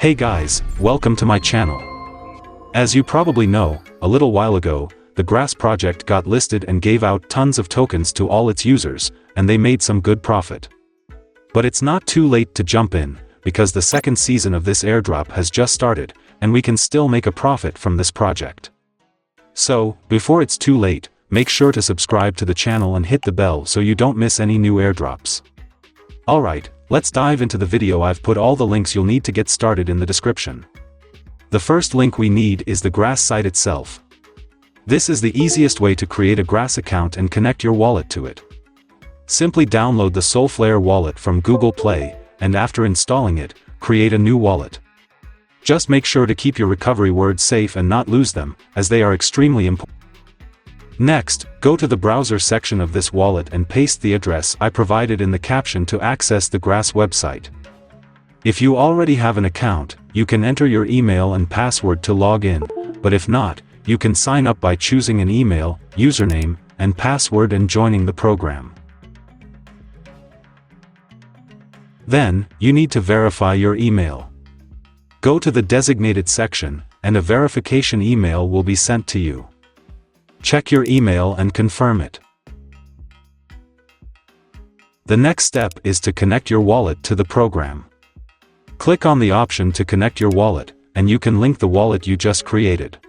Hey guys, welcome to my channel. As you probably know, a little while ago, the Grass project got listed and gave out tons of tokens to all its users, and they made some good profit. But it's not too late to jump in, because the second season of this airdrop has just started, and we can still make a profit from this project. So, before it's too late, make sure to subscribe to the channel and hit the bell so you don't miss any new airdrops. Alright, let's dive into the video. I've put all the links you'll need to get started in the description. The first link we need is the Grass site itself. This is the easiest way to create a Grass account and connect your wallet to it. Simply download the Solflare wallet from Google Play, and after installing it, create a new wallet. Just make sure to keep your recovery words safe and not lose them, as they are extremely important. Next, go to the browser section of this wallet and paste the address I provided in the caption to access the Grass website. If you already have an account, you can enter your email and password to log in, but if not, you can sign up by choosing an email, username, and password and joining the program. Then, you need to verify your email. Go to the designated section, and a verification email will be sent to you. Check your email and confirm it. The next step is to connect your wallet to the program. Click on the option to connect your wallet, and you can link the wallet you just created.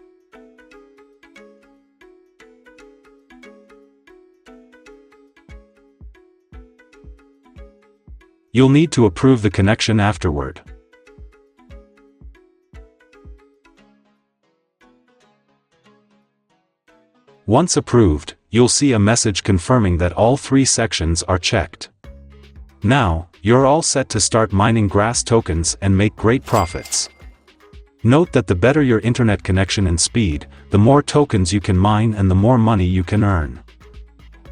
You'll need to approve the connection afterward. Once approved, you'll see a message confirming that all three sections are checked. Now, you're all set to start mining Grass tokens and make great profits. Note that the better your internet connection and speed, the more tokens you can mine and the more money you can earn.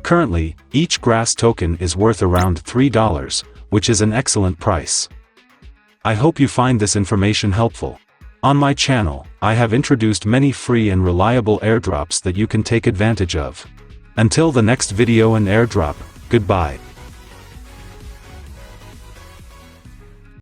Currently, each Grass token is worth around $3, which is an excellent price. I hope you find this information helpful. On my channel, I have introduced many free and reliable airdrops that you can take advantage of. Until the next video and airdrop, goodbye.